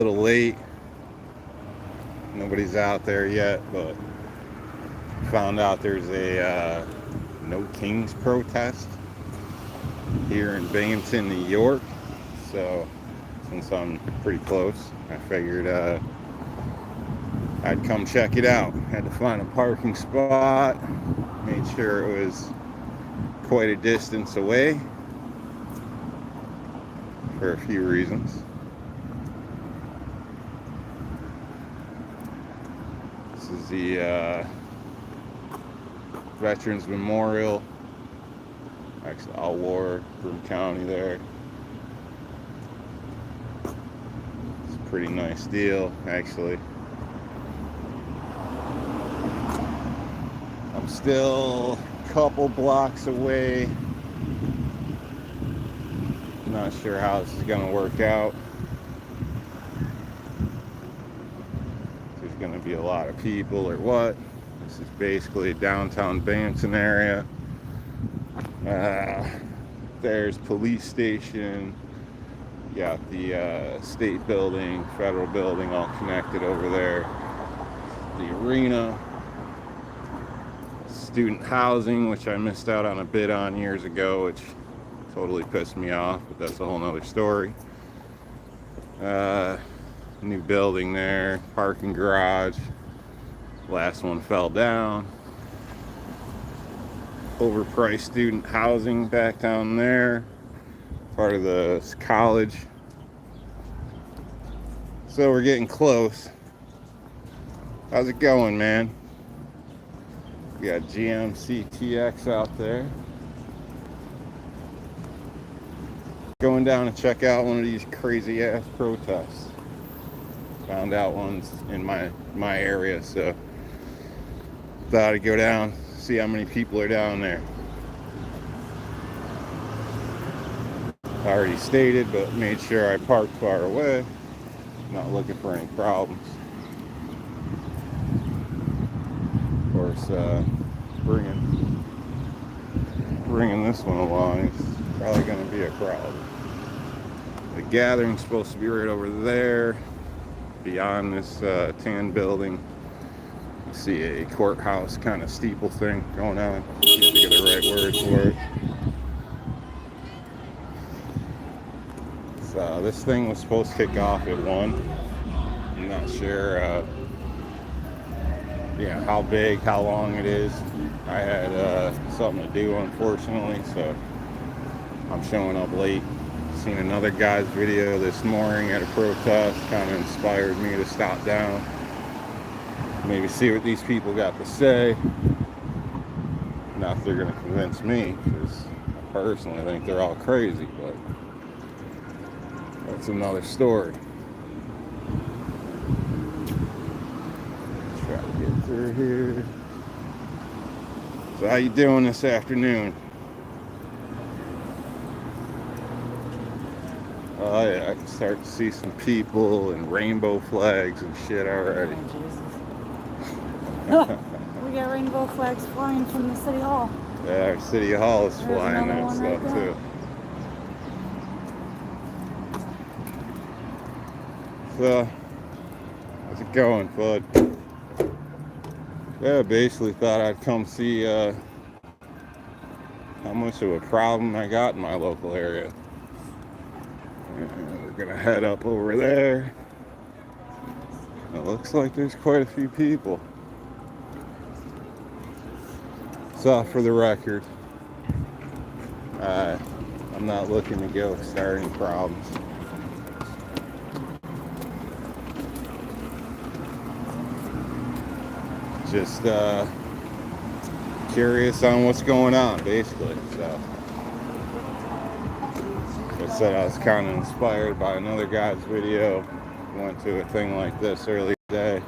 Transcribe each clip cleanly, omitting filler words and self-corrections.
little late. Nobody's out there yet, but found out there's a No Kings protest here in Binghamton, New York. So since I'm pretty close, I figured I'd come check it out. Had to find a parking spot, made sure it was quite a distance away for a few reasons. This is the Veterans Memorial, actually all war from county there. It's a pretty nice deal, actually. I'm still a couple blocks away. Not sure how this is going to work out. There's going to be a lot of people or what. This is basically a downtown Binghamton area. There's police station. You got the state building, federal building all connected over there. The arena. Student housing, which I missed out on a bid on years ago, which totally pissed me off, but that's a whole nother story. New building there, parking garage. Last one fell down. Overpriced student housing back down there, part of the college. So we're getting close. How's it going, man? We got GMCTX out there. Going down to check out one of these crazy ass protests. Found out one's in my area, so thought I'd go down, see how many people are down there. I already stated, but made sure I parked far away. Not looking for any problems. Of course, bringing this one along is probably going to be a problem. The gathering's supposed to be right over there, beyond this tan building. You see a courthouse kind of steeple thing going on. See if I get the right word for it. So this thing was supposed to kick off at 1. I'm not sure how big, how long it is. I had something to do, unfortunately, so I'm showing up late. Seen another guy's video this morning at a protest, kind of inspired me to stop down, maybe see what these people got to say. Not if they're going to convince me, because I personally think they're all crazy, but that's another story. Try to get through here. So how you doing this afternoon? Oh yeah, I can start to see some people and rainbow flags and shit already. We got rainbow flags flying from the city hall. Yeah, our city hall is flying that stuff right too. So, how's it going, bud? Yeah, basically thought I'd come see how much of a problem I got in my local area. And we're gonna head up over there. It looks like there's quite a few people. So, for the record, I'm not looking to go start any problems. Just curious on what's going on, basically. So, like I said, I was kind of inspired by another guy's video. Went to a thing like this early today,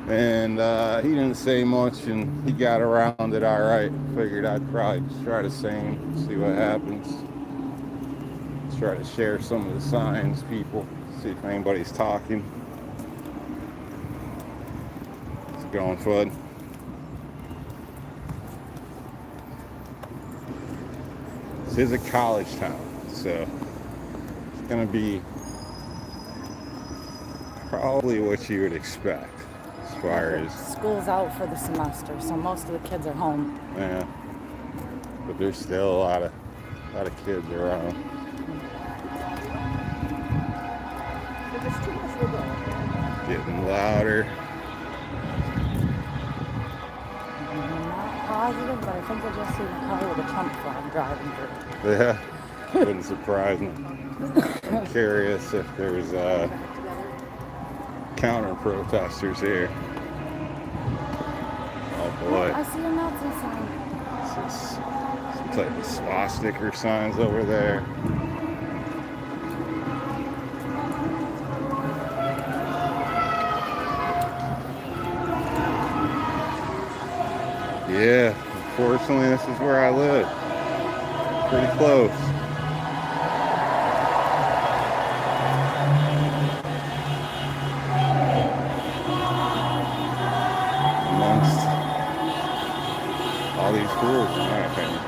and he didn't say much, and he got around it all right. Figured I'd probably just try the same, see what happens. Try to share some of the signs, people, see if anybody's talking. It's going fun. This is a college town, so it's gonna be Probably what you would expect as far as, School's out for the semester, so most of the kids are home. yeah. But there's still a lot of kids around. Getting louder. I'm not positive, but I think I just seen a car with a Trump flag driving through. Yeah, wouldn't surprise me. I'm curious if there's counter protesters here. Oh boy. I see a Nazi sign. Some type of swastika signs over there. Yeah, unfortunately this is where I live. Pretty close. Amongst all these schools, in my opinion.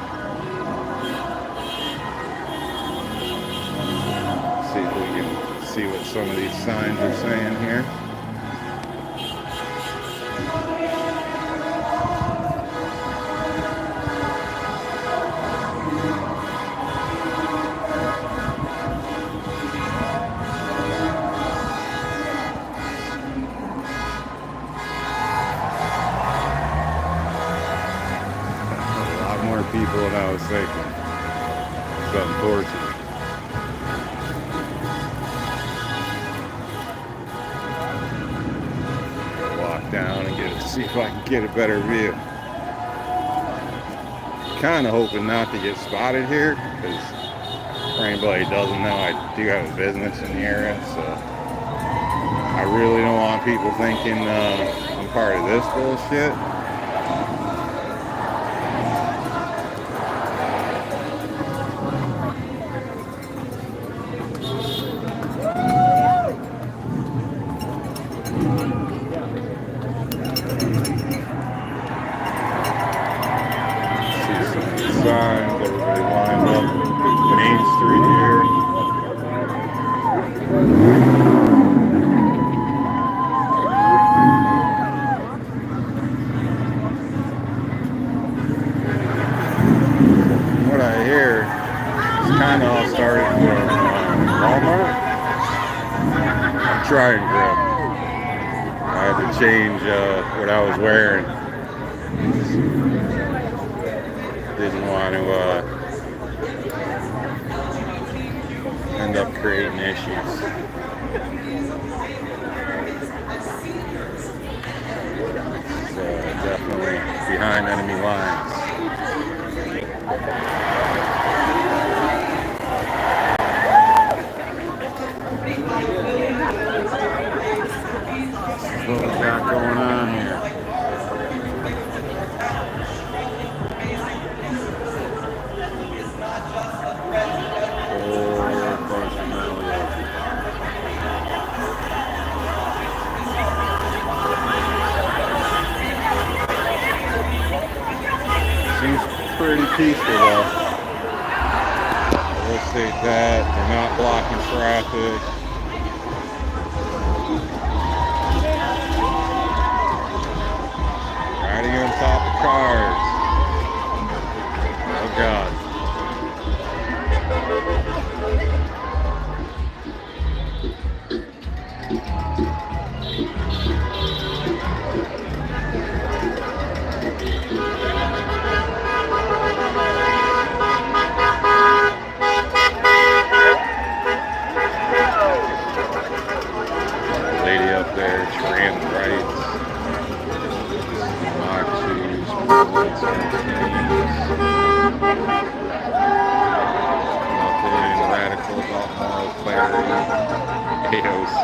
See if we can see what some of these signs are saying here. People than I was thinking. It's unfortunate. Walk down and see if I can get a better view. Kind of hoping not to get spotted here, because for anybody who doesn't know, I do have a business in the area, so I really don't want people thinking I'm part of this bullshit. Signs, everybody lined up Main Street here. What I hear is kind of all started from Walmart. I'm trying grip. I had to change what I was wearing. Didn't want to end up creating issues. So definitely behind enemy lines. What we got going on here? Seems pretty peaceful though. We'll state that. They're not blocking traffic. Riding on top of cars. Oh God. Lady up there, trans rights, mock shoes, nothing radical about moral clarity, AOC.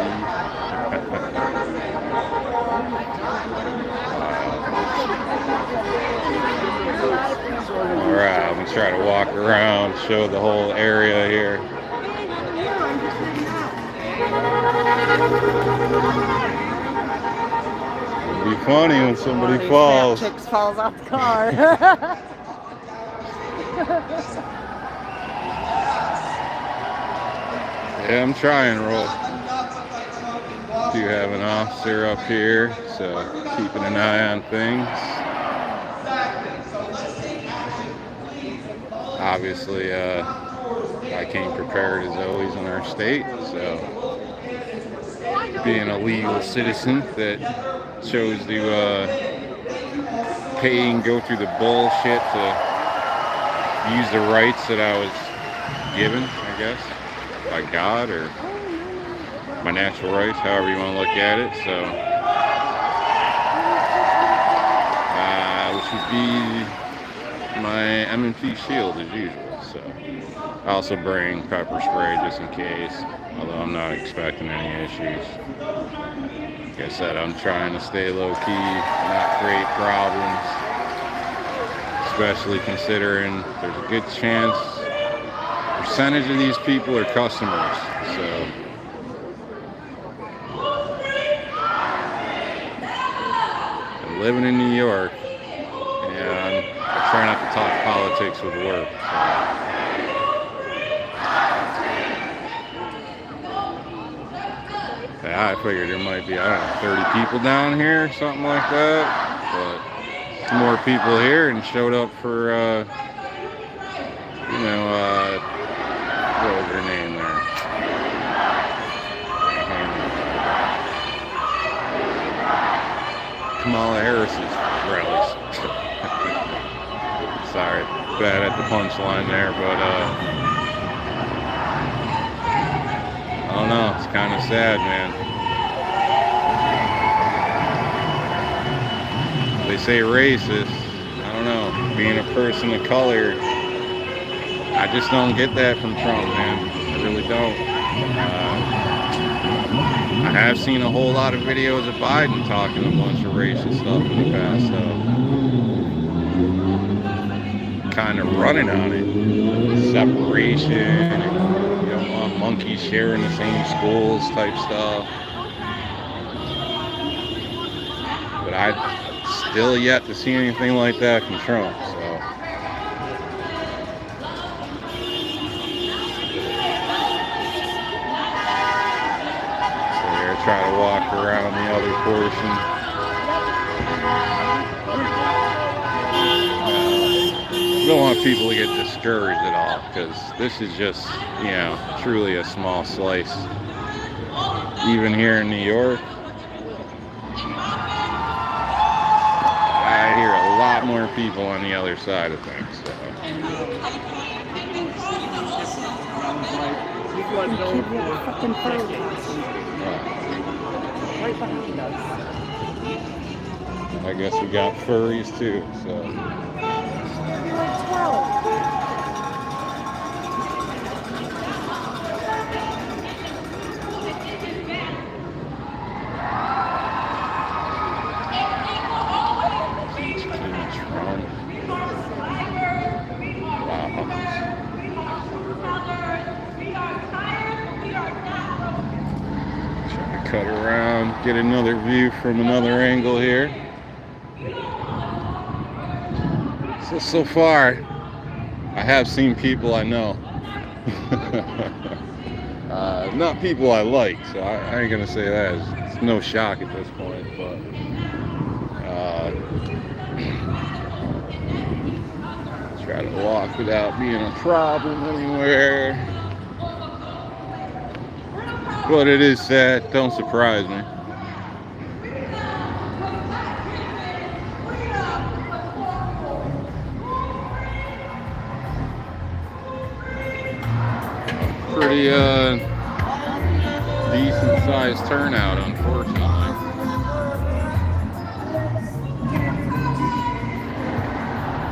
Alright, I'm gonna try to walk around, show the whole area here. It'd be funny when somebody falls. Chicks falls off the car. Yeah, I'm trying, Roll. do have an officer up here, so keeping an eye on things. Obviously, I came prepared as always in our state, so being a legal citizen that chose to pay and go through the bullshit to use the rights that I was given, I guess, by God or my natural rights, however you want to look at it. So, which would be my M&P shield as usual. So, I also bring pepper spray just in case, although I'm not expecting any issues. Like I said, I'm trying to stay low key, not create problems, especially considering there's a good chance percentage of these people are customers. So. Living in New York, and I try not to talk politics with work. So. Yeah, I figured there might be, I don't know, 30 people down here or something like that, but some more people here and showed up for, what was her name there? Kamala Harris's rallies. Sorry, bad at the punchline there, but I don't know, it's kind of sad, man. They say racist, I don't know, being a person of color, I just don't get that from Trump, man. I really don't. I have seen a whole lot of videos of Biden talking a bunch of racist stuff in the past, so kind of running on it. Separation, and, monkeys sharing the same schools type stuff. But I still yet to see anything like that from Trump, so. Try to walk around the other portion. Don't want people to get discouraged at all, because this is just, truly a small slice. Even here in New York, I hear a lot more people on the other side of things. So. Right behind us. I guess we got furries too, so. Like 12. Cut around, get another view from another angle here. So far, I have seen people I know. Not people I like, so I ain't gonna say that. It's no shock at this point, but try to walk without being a problem anywhere. But it is sad, don't surprise me. Pretty decent sized turnout, unfortunately.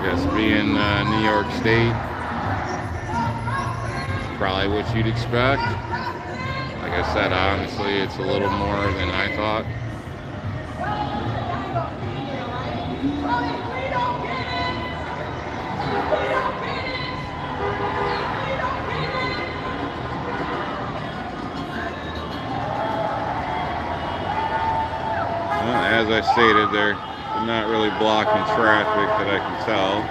Guess being New York State, probably what you'd expect. Like I said, honestly, it's a little more than I thought. Well, as I stated, they're not really blocking traffic that I can tell.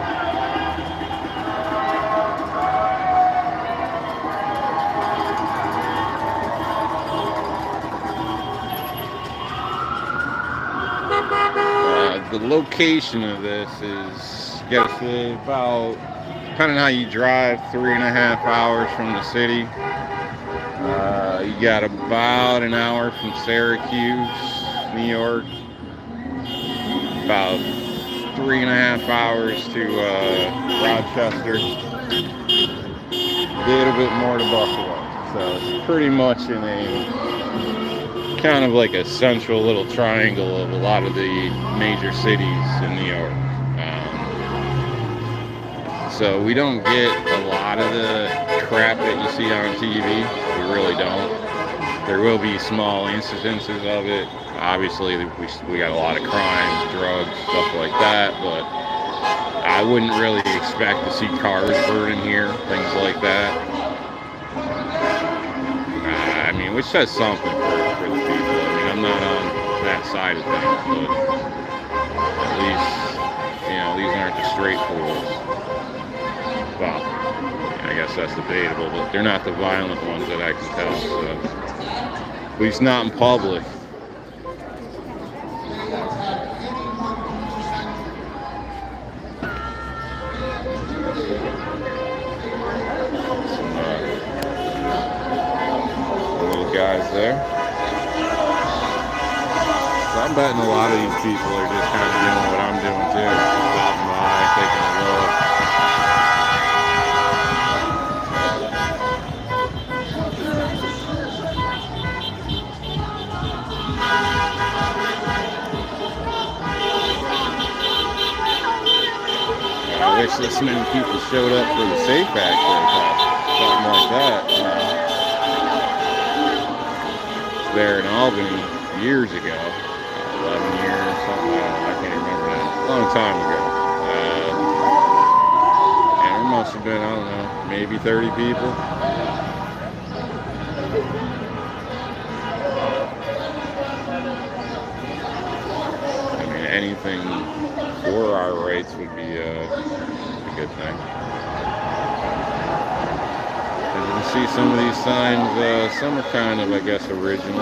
the location of this is, I guess, about, depending on how you drive, 3.5 hours from the city. You got about an hour from Syracuse, New York. About 3.5 hours to Rochester. A little bit more to Buffalo. So it's pretty much in a kind of like a central little triangle of a lot of the major cities in New York. So we don't get a lot of the crap that you see on TV. We really don't. There will be small incidences of it. Obviously, we got a lot of crime, drugs, stuff like that, but I wouldn't really expect to see cars burning here, things like that. I mean, which says something for the people. I mean, I'm not on that side of things, but at least, these aren't the straight fools. Well, I guess that's debatable, but they're not the violent ones that I can tell, so at least not in public. Guys there. So I'm betting a lot of these people are just kind of doing what I'm doing too. Stopping by, taking a look. I wish this many people showed up for the Safe Act protest. Something like that, there in Albany years ago, 11 years, something, I can't remember now, a long time ago. And there must have been, I don't know, maybe 30 people. I mean, anything for our rights would be a good thing. You can see some of these signs, some are kind of, I guess, original. A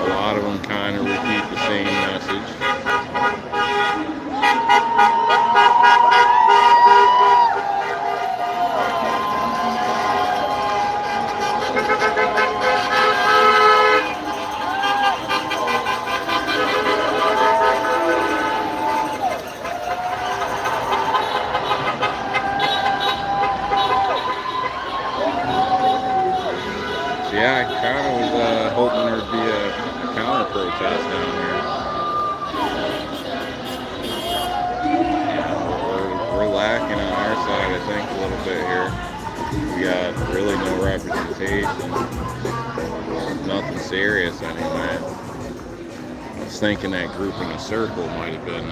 lot of them kind of repeat the same message. Yeah, I kind of was hoping there would be a counter-protest down here. Yeah, we're lacking on our side, I think, a little bit here. We got really no representation. Nothing serious, anyway. I was thinking that group in a circle might have been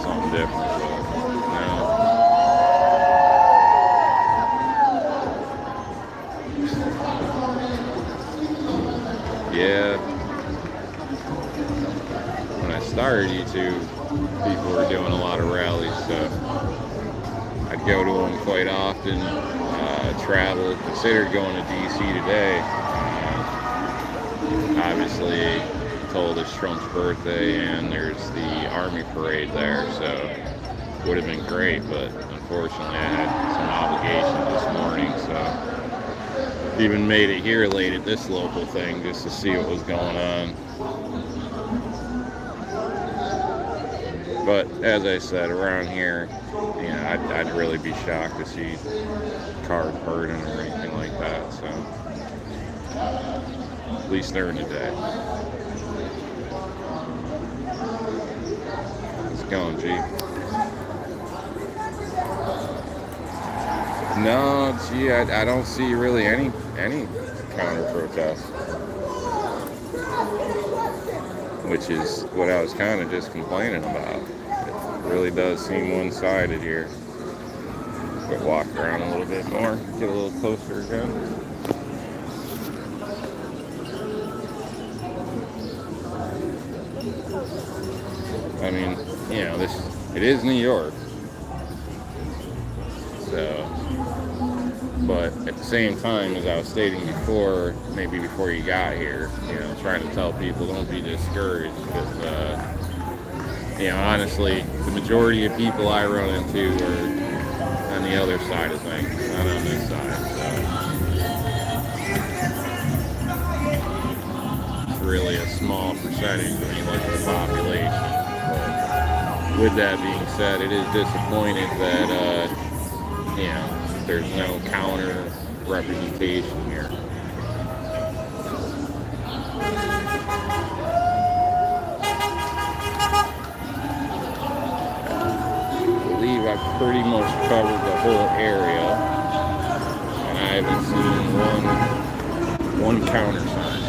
something different, but no. Yeah, when I started YouTube, people were doing a lot of rallies, so I'd go to them quite often, travel, considered going to DC today. Obviously, told it's Trump's birthday and there's the Army parade there, so would have been great, but unfortunately I had some obligations this morning, so even made it here late at this local thing just to see what was going on. But as I said, around here, I'd really be shocked to see cars burning or anything like that. So at least during the day. How's it going, G? No, gee, I don't see really any counter-protest, which is what I was kind of just complaining about. It really does seem one-sided here. But walk around a little bit more, get a little closer again. I mean, it is New York. So, But at the same time, as I was stating before, maybe before you got here, trying to tell people don't be discouraged because, honestly, the majority of people I run into are on the other side of things, not on this side. So it's really a small percentage when you look at the population. But with that being said, it is disappointing that, there's no counter representation here. I believe I've pretty much covered the whole area, and I haven't seen one counter sign.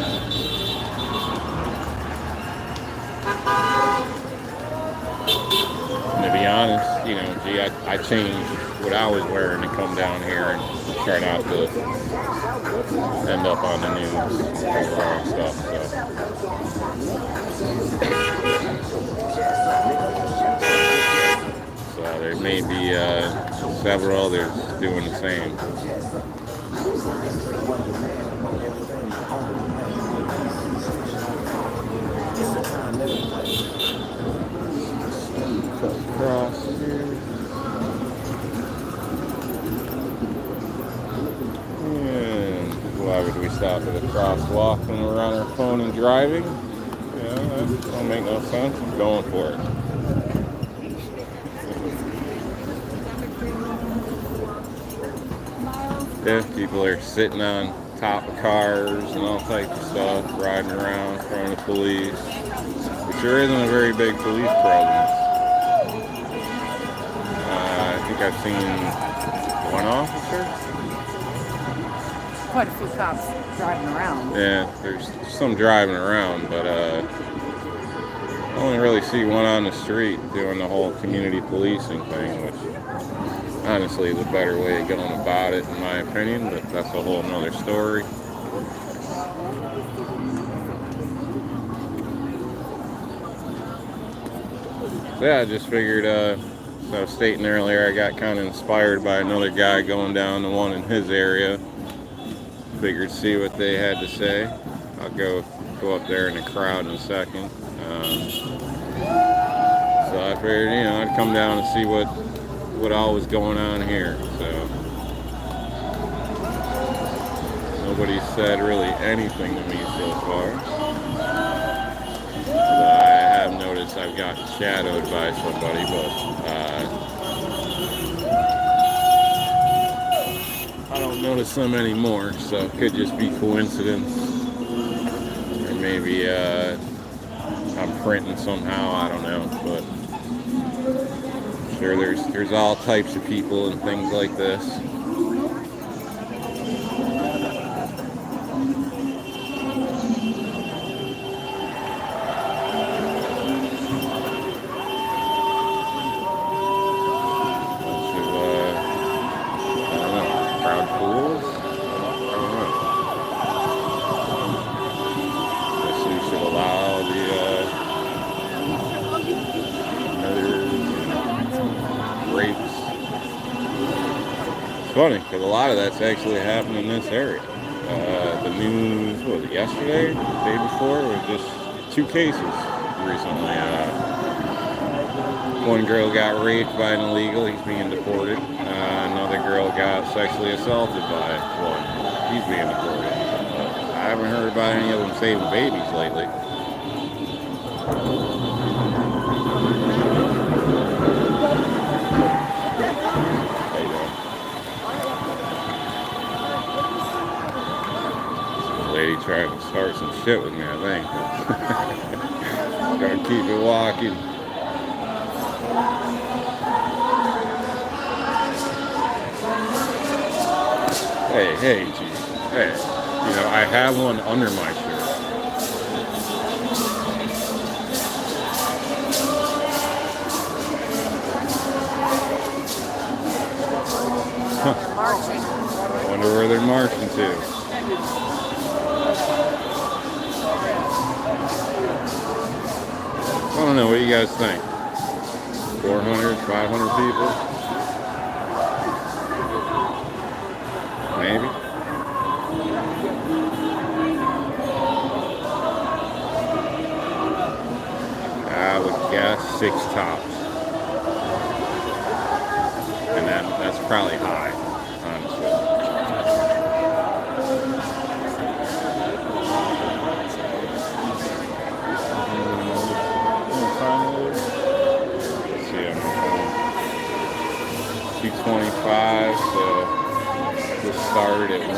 And to be honest, I changed what I was wearing to come down here and try not to end up on the news over and stuff. So there may be several others doing the same. Across here. And why would we stop at a crosswalk when we're on our phone and driving? That don't make no sense. I'm going for it. Yeah, people are sitting on top of cars and all types of stuff, riding around in front of the police. But there isn't a very big police presence. I think I've seen one officer. Quite a few cops driving around. Yeah, there's some driving around, but I only really see one on the street doing the whole community policing thing, which honestly is a better way of going about it, in my opinion, but that's a whole nother story. So yeah, I just figured, as I was stating earlier, I got kind of inspired by another guy going down the one in his area. Figured see what they had to say. I'll go up there in the crowd in a second. So I figured, I'd come down and see what all was going on here. So nobody said really anything to me so far. But I have noticed I've gotten shadowed by somebody, but I don't notice them anymore, so it could just be coincidence. Or maybe I'm printing somehow, I don't know, but I'm sure there's all types of people and things like this. Funny, because a lot of that's actually happened in this area. The news, what was it, yesterday, the day before, was just 2 cases recently. One girl got raped by an illegal, he's being deported. Another girl got sexually assaulted by one, he's being deported. I haven't heard about any of them saving babies lately. Lady trying to start some shit with me, I think. Gotta keep it walking. Hey, geez. Hey, I have one under my shirt. Marching. I wonder where they're marching to. I don't know, what do you guys think? 400, 500 people? 6 tops. And that's probably high, honestly. Let's see, I'm 225, so just started at 1.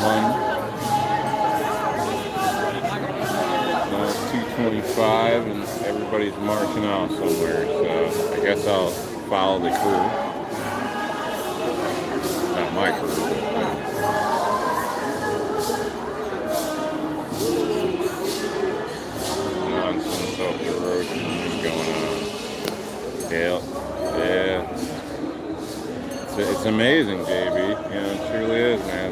Now it's 225, and everybody's marching off somewhere, so I guess I'll follow the crew. Not my crew. Nonsense up the road going on. Yeah. It's amazing, JB. You know, it truly is, man.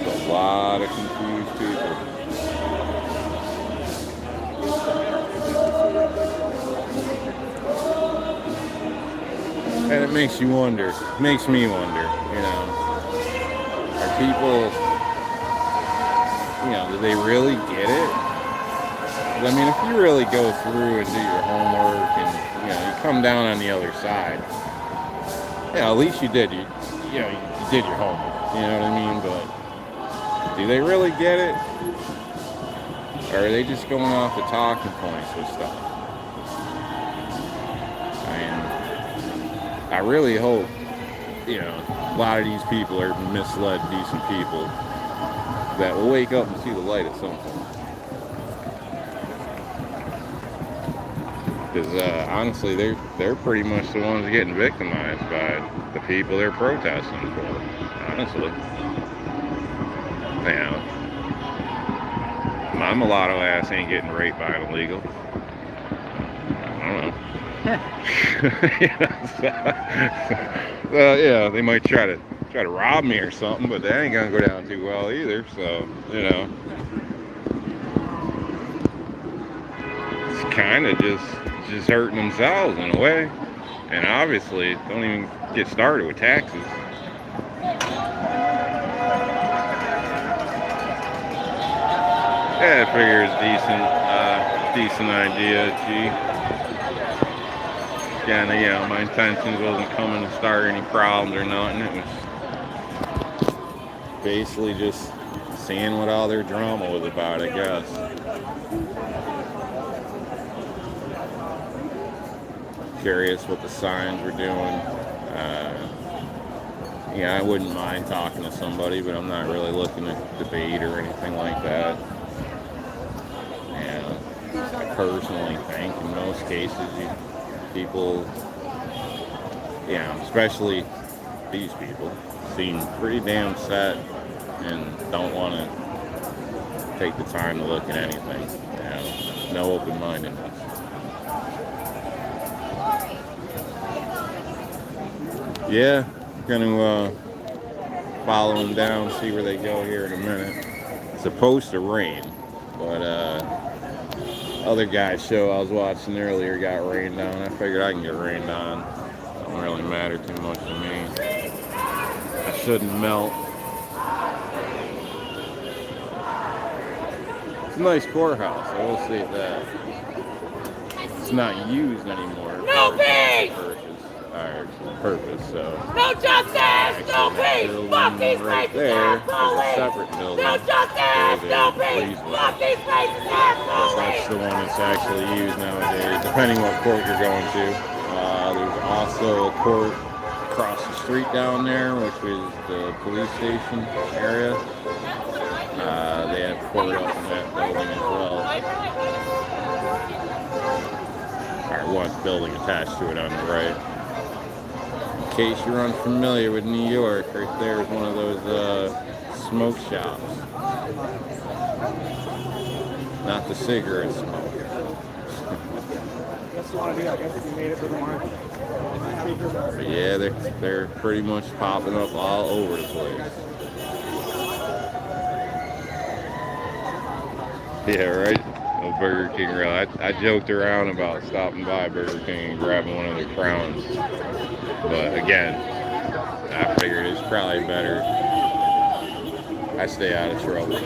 It's a lot of confused people. And it makes you wonder. Makes me wonder, you know. Are people, you know, do they really get it? I mean, if you really go through and do your homework and, you know, you come down on the other side, yeah, at least you did. You did your homework. You know what I mean? But do they really get it? Or are they just going off the talking points with stuff? I mean, I really hope, you know, a lot of these people are misled, decent people that will wake up and see the light at some point. Because honestly, they're pretty much the ones getting victimized by the people they're protesting for. Honestly, you know, my mulatto ass ain't getting raped by an illegal. I don't know. Yeah, they might try to rob me or something, but that ain't gonna go down too well either. So, you know, it's kind of just hurting themselves in a way, and obviously don't even get started with taxes. Yeah, I figure it's decent idea. Gee, again, you know, my intentions wasn't coming to start any problems or nothing. It was basically just seeing what all their drama was about, I guess. Curious what the signs were doing. Yeah, I wouldn't mind talking to somebody, but I'm not really looking to debate or anything like that. And I personally think in most cases people, you know, especially these people, seem pretty damn set and don't want to take the time to look at anything. You know, no open-mindedness. Yeah, gonna follow them down, see where they go here in a minute. It's supposed to rain, but other guy's show I was watching earlier got rained on. I figured I can get rained on. Don't really matter too much to me. I shouldn't melt. It's a nice courthouse, I will say that. It's not used anymore. No peace! Purpose, so no justice, no peace. Fuck these right racist there ass is a police. separate building. No justice, no peace. Fuck these racist ass police. That's the one that's actually used nowadays, depending what court you're going to. There's also a court across the street down there, which is the police station area. They have court up in that building as well. Or one building attached to it on the right. In case you're unfamiliar with New York, right there is one of those smoke shops. Not the cigarette smoke. But yeah, they're pretty much popping up all over the place. Yeah, right? No Burger King grill. I joked around about stopping by Burger King and grabbing one of their crowns. But again, I figured it's probably better. I I stay out of trouble.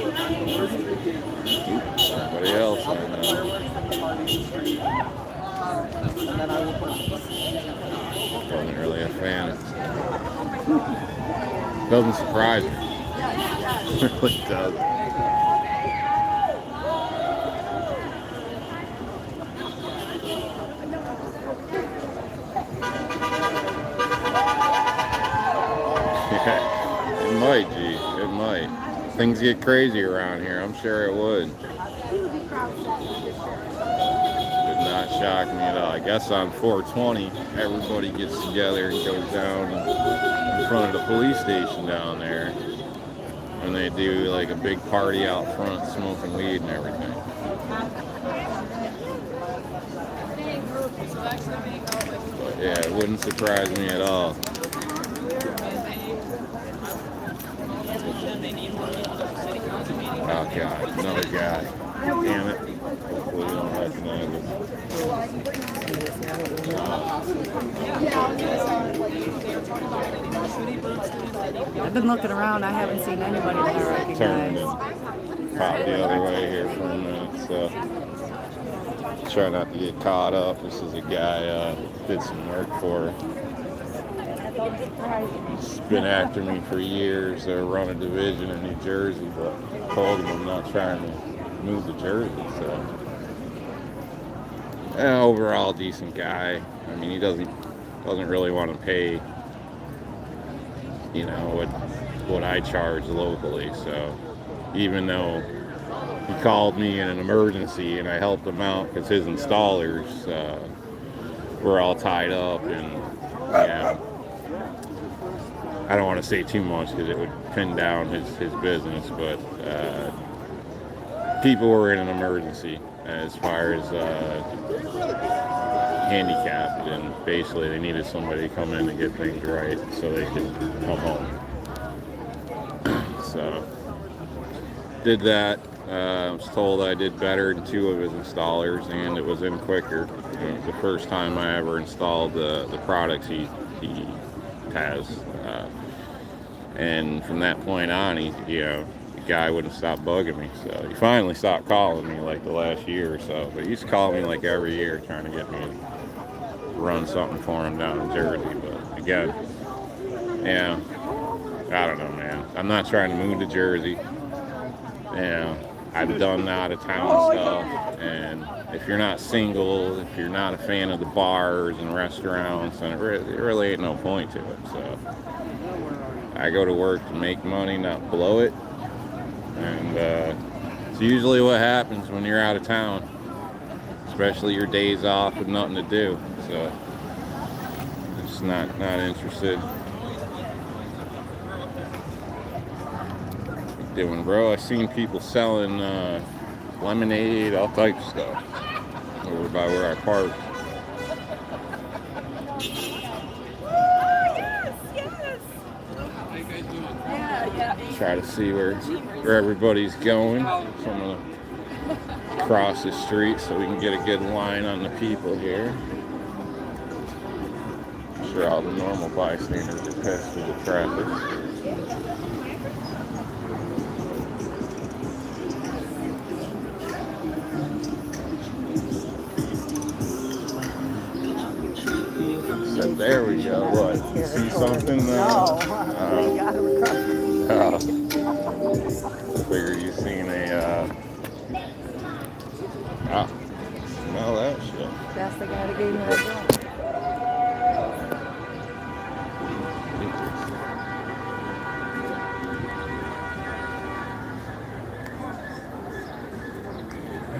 Somebody else I know. Wasn't really a fan. Doesn't surprise me. It really does. Yeah, it might, G. It might. Things get crazy around here. I'm sure it would. Would not shock me at all. I guess on 420, everybody gets together and goes down in front of the police station down there. And they do like a big party out front, smoking weed and everything. But yeah, it wouldn't surprise me at all. Oh God, another guy. Damn it. Hopefully we don't recognize him. I've been looking around. I haven't seen anybody that I Turned recognize. and popped the other way here for a minute, so try not to get caught up. This is a guy did some work for. He's been after me for years. They're running a division in New Jersey, but I told him I'm not trying to move to Jersey, so. Overall, decent guy. I mean, he doesn't really want to pay, you know, what I charge locally. So even though he called me in an emergency and I helped him out because his installers were all tied up, and yeah, I don't want to say too much because it would pin down his business, but people were in an emergency as far as handicapped, and basically they needed somebody to come in to get things right so they could come home. So did that. I was told I did better than 2 of his installers, and it was in quicker. It was the first time I ever installed the products he has. And from that point on, the guy wouldn't stop bugging me. So he finally stopped calling me like the last year or so. But he used to call me like every year trying to get me to run something for him down in Jersey. But again, yeah, I don't know, man. I'm not trying to move to Jersey. I've done out of town stuff. And if you're not single, if you're not a fan of the bars and restaurants, then it really ain't no point to it. So I go to work to make money, not blow it. And it's usually what happens when you're out of town, especially your days off with nothing to do. So just not interested. What you doing, bro? I've seen people selling lemonade, all types of stuff over by where I park. Try to see where everybody's going. So I'm gonna cross the street so we can get a good line on the people here. I'm sure all the normal bystanders are pissed through the traffic. So there we go. What? See something? No. They got him recovered. Figured you seen a smell that shit. That's the guy that gave me that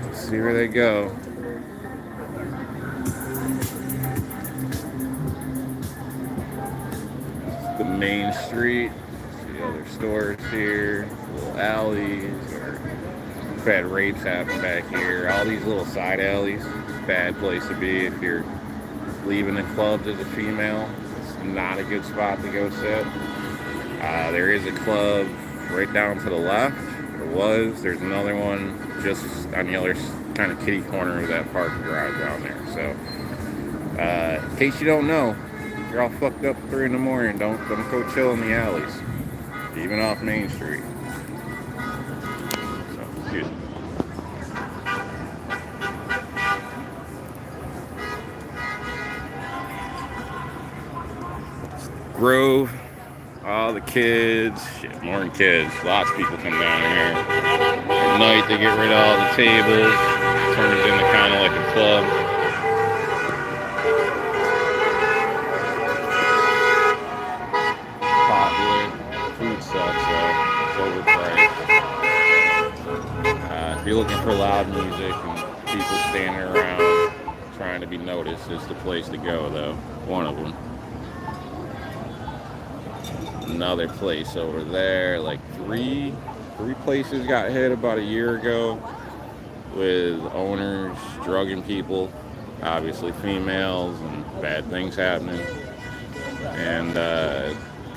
Let's see where they go. The main street. See other stores here, little alleys, or bad rapes happen back here. All these little side alleys, bad place to be if you're leaving the clubs as a female. It's not a good spot to go sit. There is a club right down to the left. There was. There's another one just on the other kind of kitty corner of that parking garage down there. So, in case you don't know, you're all fucked up at 3 in the morning. Don't go chill in the alleys, even off Main Street. Excuse me. Grove, all the kids, shit, more than kids. Lots of people come down here. At night they get rid of all the tables. Turns into kind of like a club. Popular. Food sucks though. It's overpriced. If you're looking for loud music and people standing around trying to be noticed, it's the place to go though. One of them. Another place over there, like three places got hit about a year ago with owners drugging people, obviously females, and bad things happening. And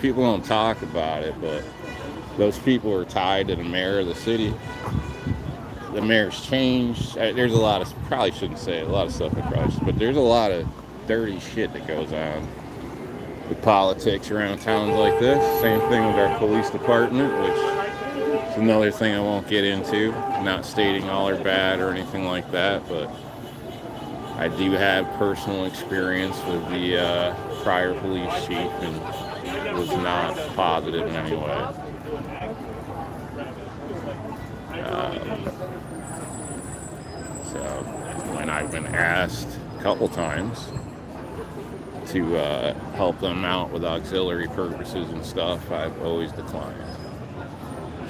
people don't talk about it, but those people are tied to the mayor of the city. The mayor's changed. There's a lot of, probably shouldn't say it, a lot of stuff I probably should, but there's a lot of dirty shit that goes on with politics around towns like this. Same thing with our police department, which is another thing I won't get into. Not stating all are bad or anything like that, but I do have personal experience with the prior police chief, and it was not positive in any way. So when I've been asked a couple times to help them out with auxiliary purposes and stuff, I've always declined.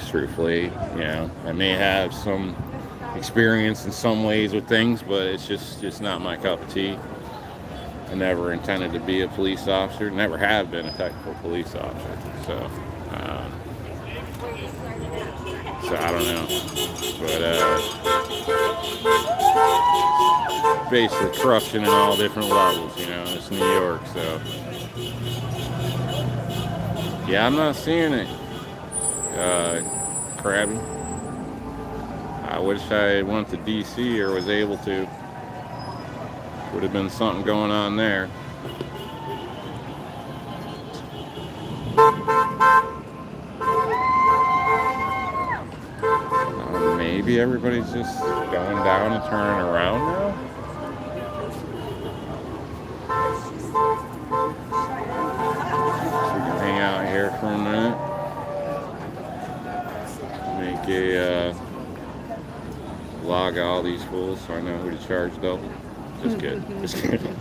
Truthfully, you know, I may have some experience in some ways with things, but it's just not my cup of tea. I never intended to be a police officer, never have been a technical police officer, so I don't know, but basically corruption in all different levels, you know. It's New York, so yeah, I'm not seeing it, Krabby. I wish I went to DC or was able to. Would have been something going on there. Maybe everybody's just going down and turning around now. So we can hang out here for a minute. Make a log all these fools so I know who to charge double. Just kidding. Just kidding.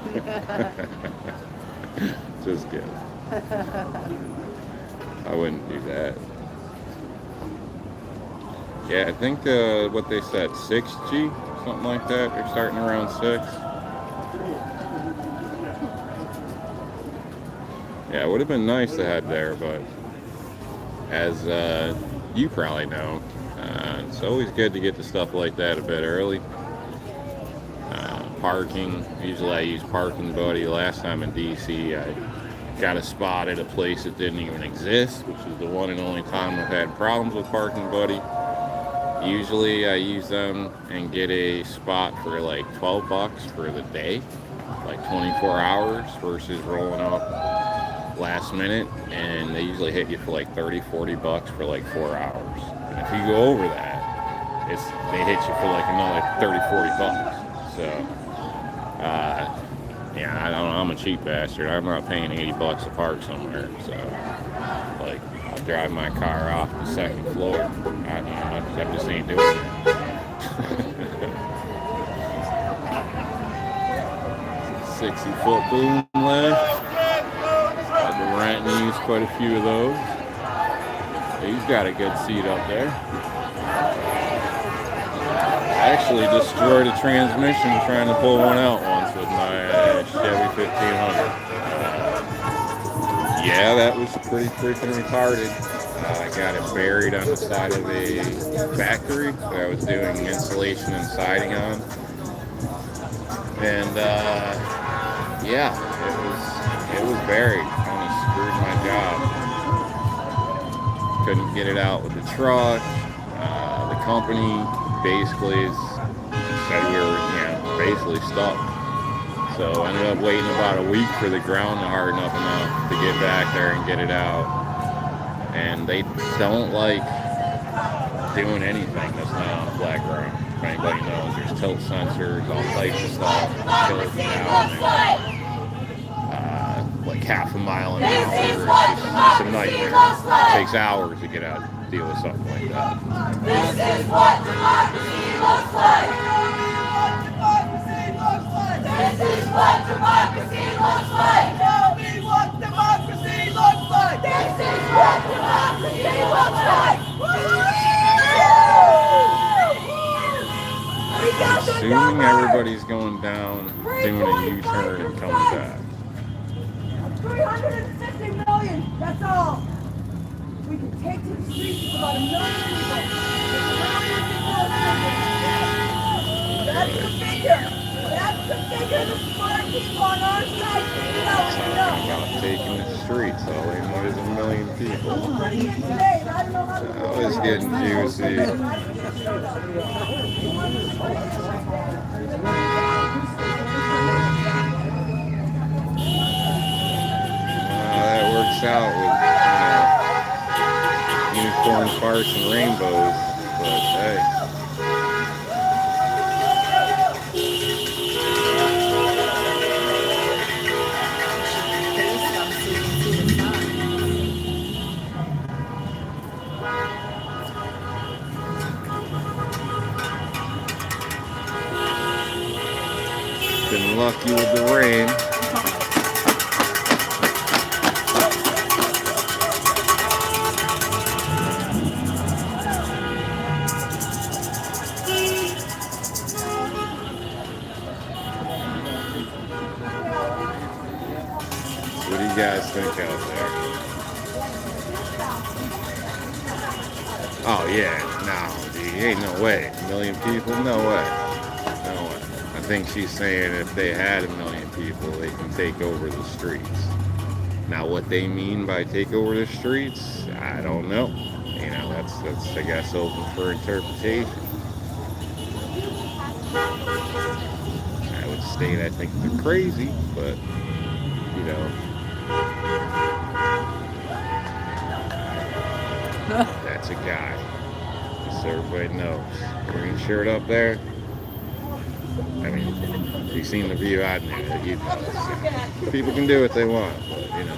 Just kidding. I wouldn't do that. Yeah, I think what they said, 6G, something like that. They're starting around 6. Yeah, it would have been nice to head there, but as you probably know, it's always good to get to stuff like that a bit early. Parking, usually I use Parking Buddy. Last time in DC, I got a spot at a place that didn't even exist, which is the one and only time I've had problems with Parking Buddy. Usually I use them and get a spot for like $12 for the day, like 24 hours versus rolling up last minute, and they usually hit you for like $30-40 for like 4 hours. And if you go over that, they hit you for like another $30-40. So yeah, I don't know, I'm a cheap bastard. I'm not paying $80 to park somewhere, so like I'll drive my car off the second floor. I just ain't doing it. 60-foot boom lift. I've been renting and used quite a few of those. He's got a good seat up there. I actually destroyed a transmission trying to pull one out once with my Chevy 1500. Yeah, that was pretty freaking retarded. I got it buried on the side of a factory that I was doing insulation and siding on. And yeah, it was buried. Kind of screwed my job. Couldn't get it out with the truck. The company basically said we were, basically stuck. So I ended up waiting about a week for the ground to harden up enough to get back there and get it out. And they don't like doing anything that's not on a flat ground. If anybody knows, there's tilt sensors, all types of stuff, killers down, like half a mile an hour. It's a nightmare. It takes hours to get out and deal with something like that. This is what democracy looks like. This is what democracy looks like. Tell me what democracy looks like. This is what democracy looks like. Assuming everybody's going down, doing a U-turn and coming back. 350 million, that's all. We can take to the streets with about 1 million people. That's the figure. That's the figure. The smart people on our side figured out what we know. About taking the streets, all they know is 1 million people. Oh, it's getting juicy. That works out with unicorn farts and rainbows, but hey. Been lucky with the rain. What do you guys think out there? Oh yeah, no, dude, ain't no way. 1 million people? No way. No way. I think she's saying if they had 1 million people, they can take over the streets. Now, what they mean by take over the streets, I don't know. You know, that's I guess open for interpretation. I would state I think they're crazy, but you know, that's a guy. Just so everybody knows. Green shirt up there. I mean, if you've seen the view out there, you know, people can do what they want, but you know.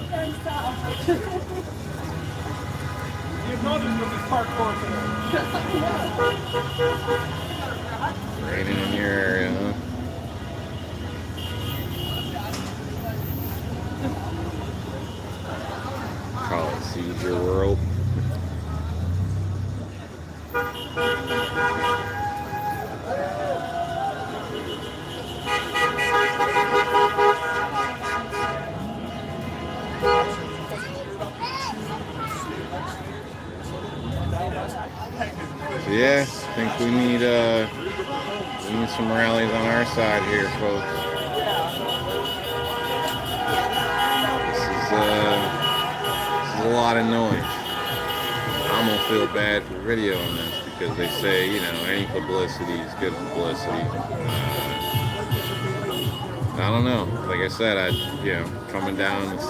You've noticed with this parkour today. Raining in your area, huh? Call it Seizure World. So yeah, I think we need some rallies on our side here, folks. This is a lot of noise. I'm gonna feel bad for videoing this because they say, you know, any publicity is good publicity. I don't know. Like I said, coming down to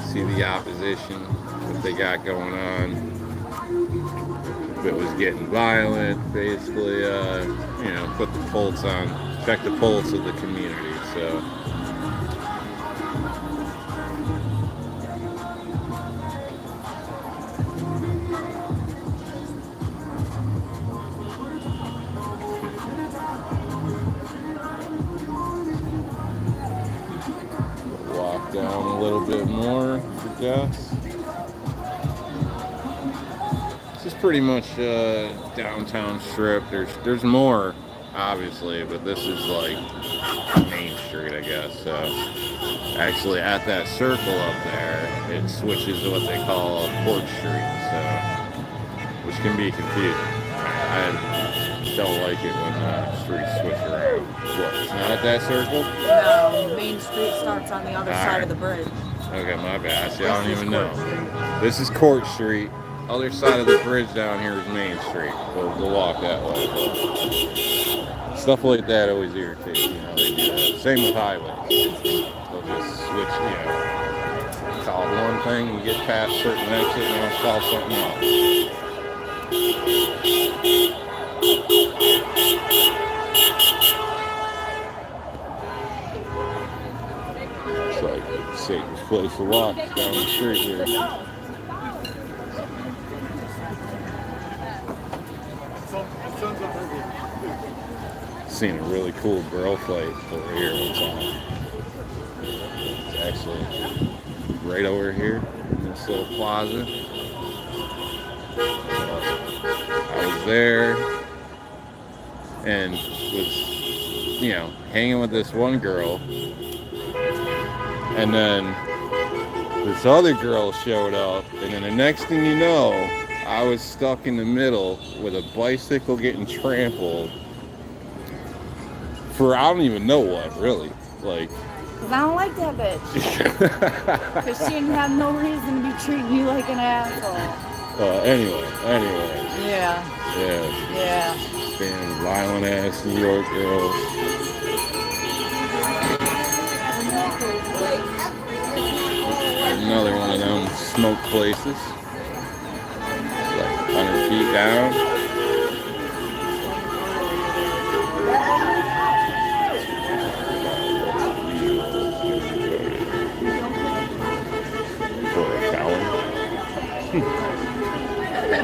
see the opposition, what they got going on. If it was getting violent, basically, put the pulse on, check the pulse of the community. So. Walk down a little bit more, I guess. This is pretty much downtown strip. There's more, obviously, but this is like Main Street, I guess. So actually, at that circle up there, it switches to what they call Court Street, so which can be confusing. I don't like it when streets switch around. What? It's not at that circle? No, Main Street starts on the other side of the bridge. Okay, my bad. See, I don't even know. This is Court Street. Other side of the bridge down here is Main Street. We'll walk that way. Stuff like that always irritates, you know. They do that. Same with highways. They'll just switch, you know. Call it one thing, you get past certain exit, and they'll call something else. place to walk is down the street here. Seen a really cool girl fight over here one time. It's actually right over here in this little plaza. I was there and was, hanging with this one girl, and then this other girl showed up, and then the next thing you know, I was stuck in the middle with a bicycle getting trampled for I don't even know what, really. Like, Because I don't like that bitch. Because she didn't have no reason to be treating you like an asshole. Anyway. Yeah. Yeah. Damn violent ass New York girls. Another one of them smoke places. Like 100 feet down. For a coward. I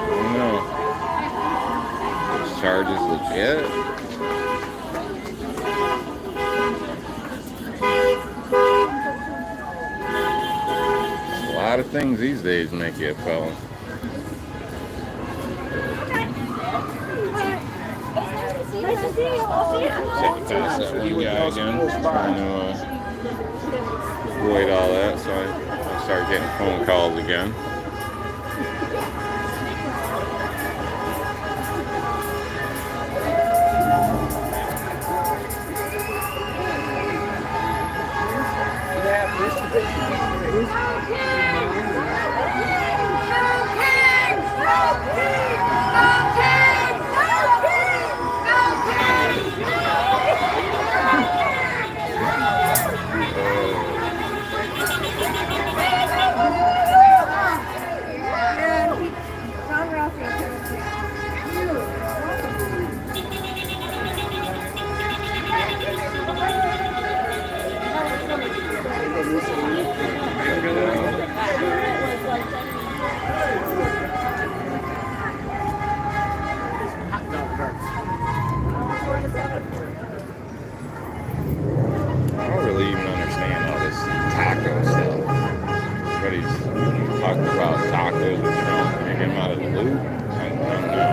don't know. Those charges legit. A lot of things these days make you a felon. Second pass that one guy again. Trying to avoid all that, so I start getting phone calls again. I don't really even understand all this taco stuff. Everybody's talking about tacos with Trump, making them out of the loop. I don't know.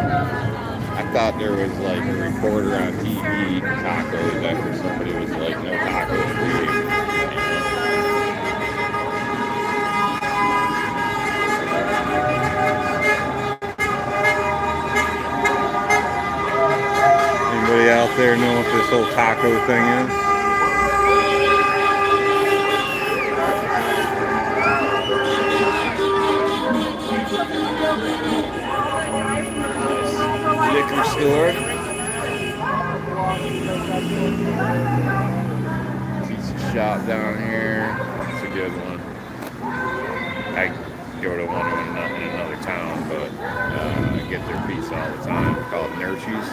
I thought there was like a reporter on TV eating tacos after somebody was like, no tacos, please. Anybody out there know what this whole taco thing is? Liquor store. Pizza shop down here. It's a good one. I go to one in another town, but I get their pizza all the time. Called Nurse's.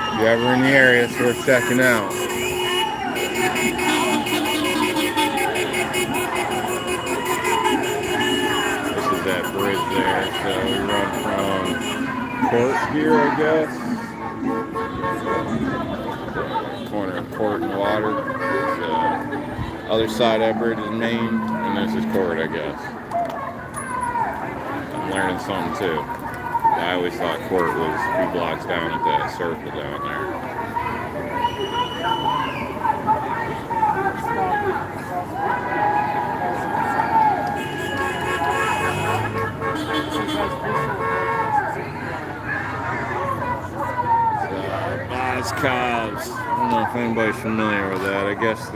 If you're ever in the area, it's worth checking out. This is that bridge there, so we run from Court here, I guess. Corner of Court and Water. Other side of that bridge is Main, and this is Court, I guess. I'm learning something too. I always thought Court was 2 blocks down at that circle down there. Boz Cobbs. I don't know if anybody's familiar with that. I guess I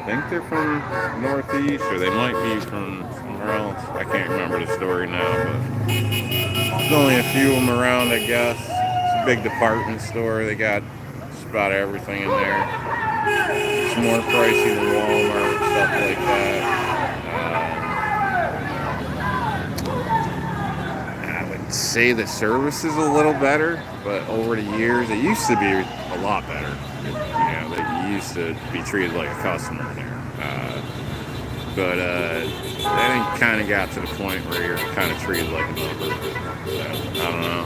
think they're from Northeast, or they might be from somewhere else. I can't remember the story now, but there's only a few of them around, I guess. It's a big department store. They got just about everything in there. It's more pricey than Walmart, stuff like that. I would say the service is a little better, but over the years, it used to be a lot better. You know, that you used to be treated like a customer there. But then it kind of got to the point where you're kind of treated like a number. So, I don't know.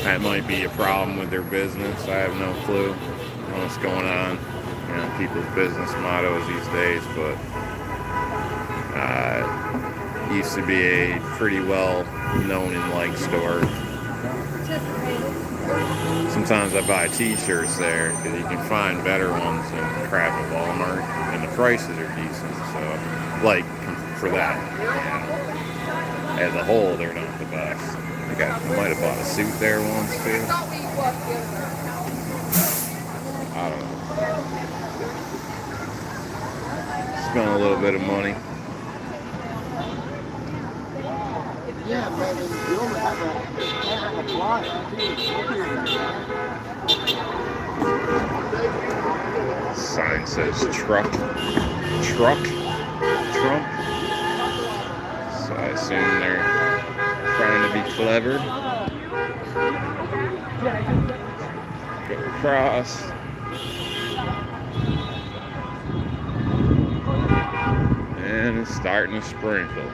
That might be a problem with their business. I have no clue what's going on. You know, people's business mottos these days, but used to be a pretty well known and liked store. Sometimes I buy t-shirts there because you can find better ones than crap at Walmart, and the prices are decent. So, like, for that, you know, as a whole, they're not the best. I think I might have bought a suit there once too. I don't know. Spent a little bit of money. Yeah, but you only have a block. Sign says Trump. So I assume they're trying to be clever. Go across. And it's starting to sprinkle.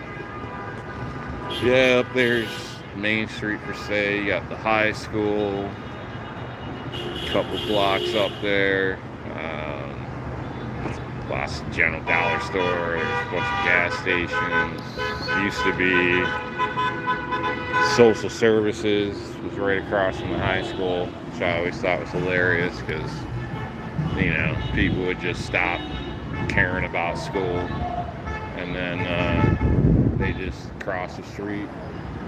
Yeah, up there's Main Street per se. You got the high school. A couple blocks up there. Lots of general dollar store. There's a bunch of gas stations. Used to be social services. Was right across from the high school, which I always thought was hilarious because, you know, people would just stop caring about school and then they just cross the street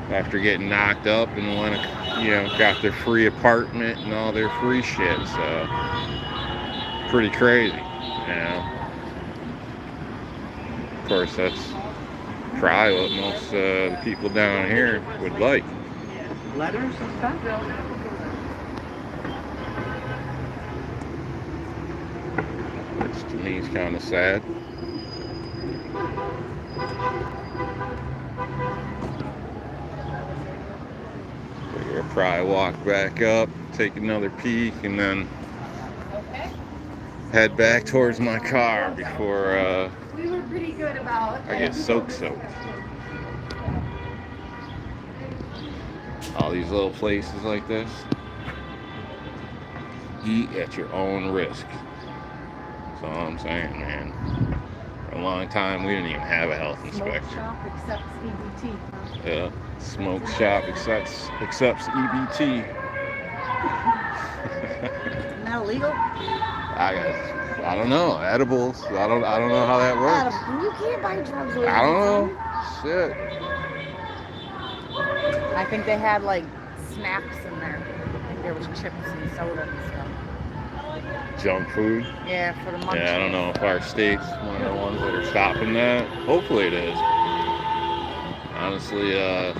after getting knocked up and went, you know, got their free apartment and all their free shit. So pretty crazy, you know. Of course, that's probably what most of the people down here would like. Letters and stuff? Which to me is kind of sad. We'll probably walk back up, take another peek, and then head back towards my car before We were pretty good about I get soaked. All these little places like this. Eat at your own risk. That's all I'm saying, man. For a long time, we didn't even have a health inspector. Smoke shop accepts EBT. Yeah, smoke shop accepts EBT. Isn't that illegal? I don't know. Edibles. I don't know how that works. You can't buy drugs with I don't know. Shit. I think they had like snacks in there. I think there was chips and soda and stuff. Junk food. Yeah, for the munchies. Yeah, I don't know if our state's one of the ones that are stopping that. Hopefully it is. Honestly, yeah.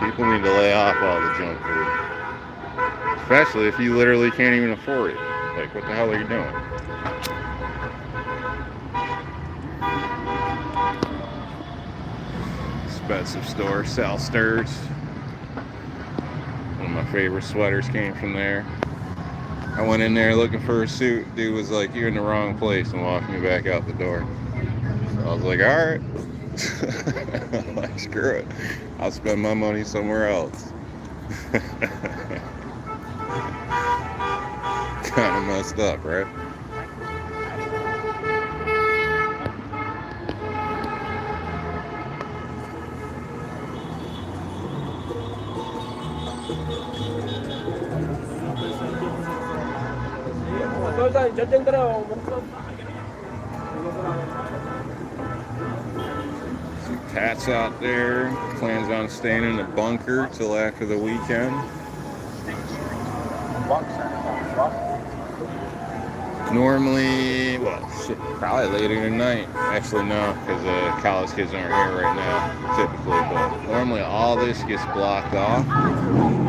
People need to lay off all the junk food. Especially if you literally can't even afford it. Like, what the hell are you doing? Expensive store, Sal Stirs. One of my favorite sweaters came from there. I went in there looking for a suit. Dude was like, "You're in the wrong place," and walked me back out the door. So I was like, alright. I'm like, screw it. I'll spend my money somewhere else. Kind of messed up, right? See Pat's out there. Plans on staying in the bunker till after the weekend. Normally, well, shit, probably later tonight. Actually, no, because college kids aren't here right now, typically. But normally, all this gets blocked off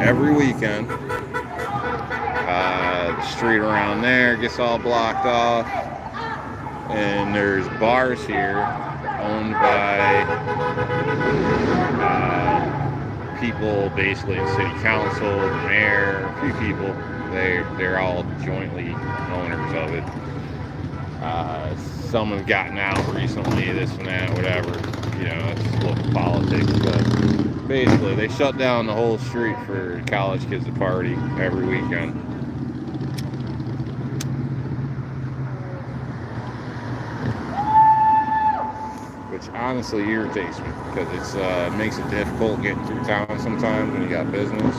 every weekend. The street around there gets all blocked off, and there's bars here owned by people basically in city council, the mayor, a few people. They're all jointly owners of it. Some have gotten out recently, this and that, whatever. You know, it's local politics. But basically, they shut down the whole street for college kids to party every weekend. Which honestly irritates me because it makes it difficult getting through town sometimes when you got business.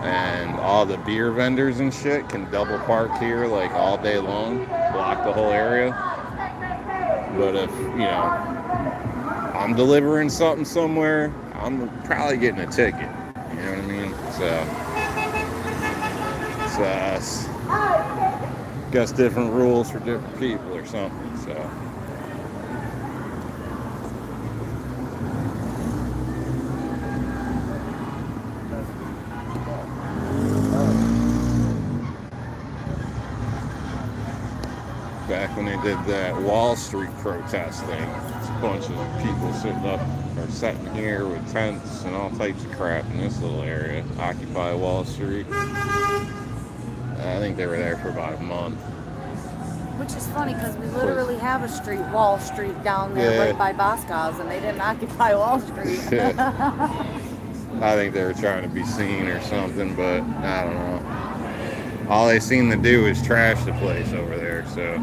And all the beer vendors and shit can double park here like all day long, block the whole area. But if, you know, I'm delivering something somewhere, I'm probably getting a ticket. You know what I mean? So guess different rules for different people or something. So. Back when they did that Wall Street protest thing, it's a bunch of people sitting here with tents and all types of crap in this little area, Occupy Wall Street. I think they were there for about a month. Which is funny because we literally have a street, Wall Street, down there right by Boscov's, and they didn't occupy Wall Street. I think they were trying to be seen or something, but I don't know. All they seem to do is trash the place over there, so.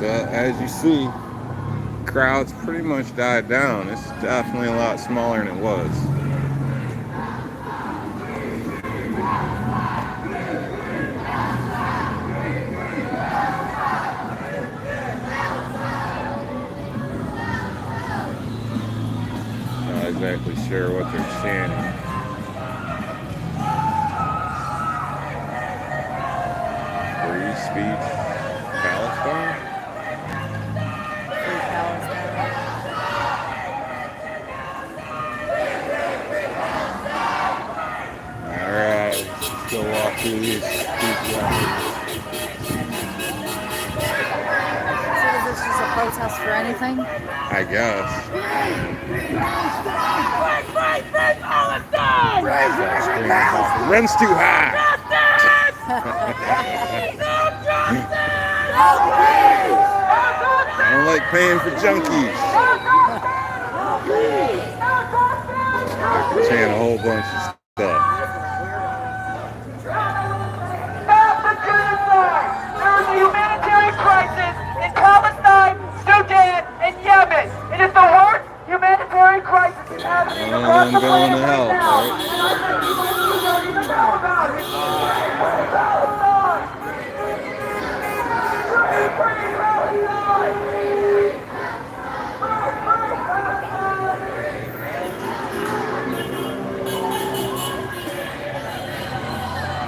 So as you see, crowds pretty much died down. It's definitely a lot smaller than it was. Not exactly sure what they're chanting. Free speech, Palestine? Go walk through these people out here. So is this just a protest for anything? I guess. Rent's too high. I don't like paying for junkies. Saying a whole bunch of stuff. Humanitarian crisis in Palestine, Sudan, and Yemen. It is the worst humanitarian crisis happening across the going to planet hell, right now.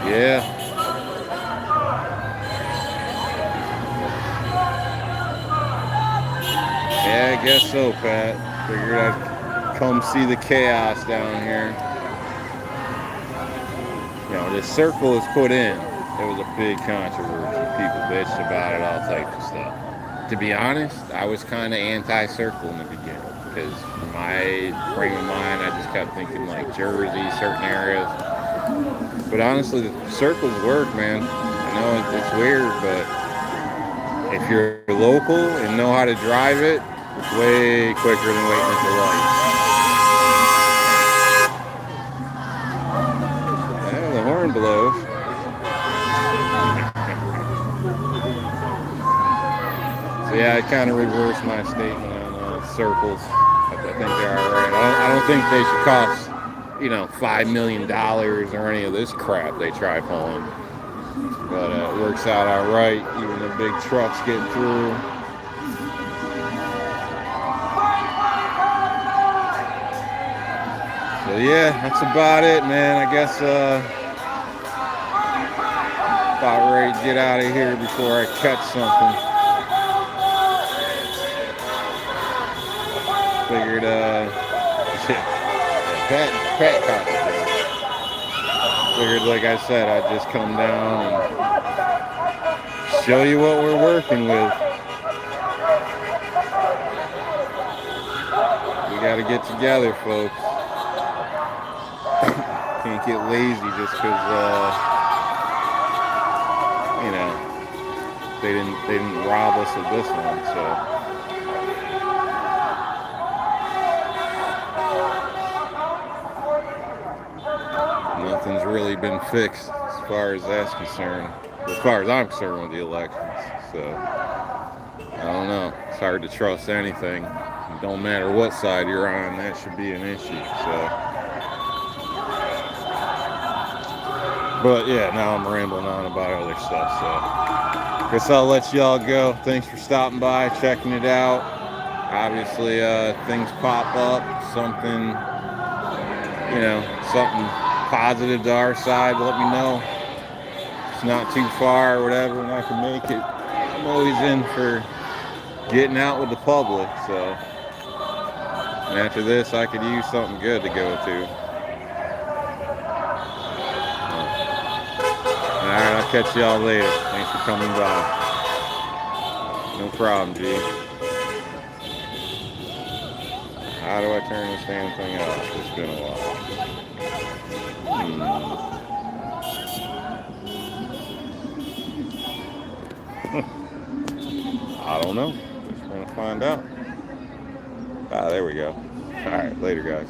Yeah. Yeah, I guess so, Pat. Figured I'd come see the chaos down here. You know, this circle was put in. There was a big controversy. People bitched about it, all types of stuff. To be honest, I was kind of anti-circle in the beginning because my frame of mind, I just kept thinking like Jersey, certain areas. But honestly, the circles work, man. I know it's weird, but if you're local and know how to drive it, it's way quicker than waiting at the lights. Yeah, the horn blows. So yeah, I kind of reversed my statement on circles. I think they're all right. I don't think they should cost, $5 million or any of this crap they try pulling. But it works out all right. Even the big trucks getting through. So yeah, that's about it, man. I guess about ready to get out of here before I catch something. Figured Pat caught it. Figured, like I said, I'd just come down and show you what we're working with. We got to get together, folks. Can't get lazy just because, you know, they didn't rob us of this one. So nothing's really been fixed as far as that's concerned. As far as I'm concerned with the elections. So I don't know. It's hard to trust anything. It don't matter what side you're on, that should be an issue. So. But yeah, now I'm rambling on about other stuff, so guess I'll let y'all go. Thanks for stopping by, checking it out. Obviously, things pop up, something, you know, something positive to our side, let me know. It's not too far or whatever, and I can make it. I'm always in for getting out with the public, so. And after this, I could use something good to go to. Alright, I'll catch y'all later. Thanks for coming by. No problem, G. How do I turn this damn thing off? It's been a while. I don't know. Just gonna find out. Ah, there we go. Alright, later, guys.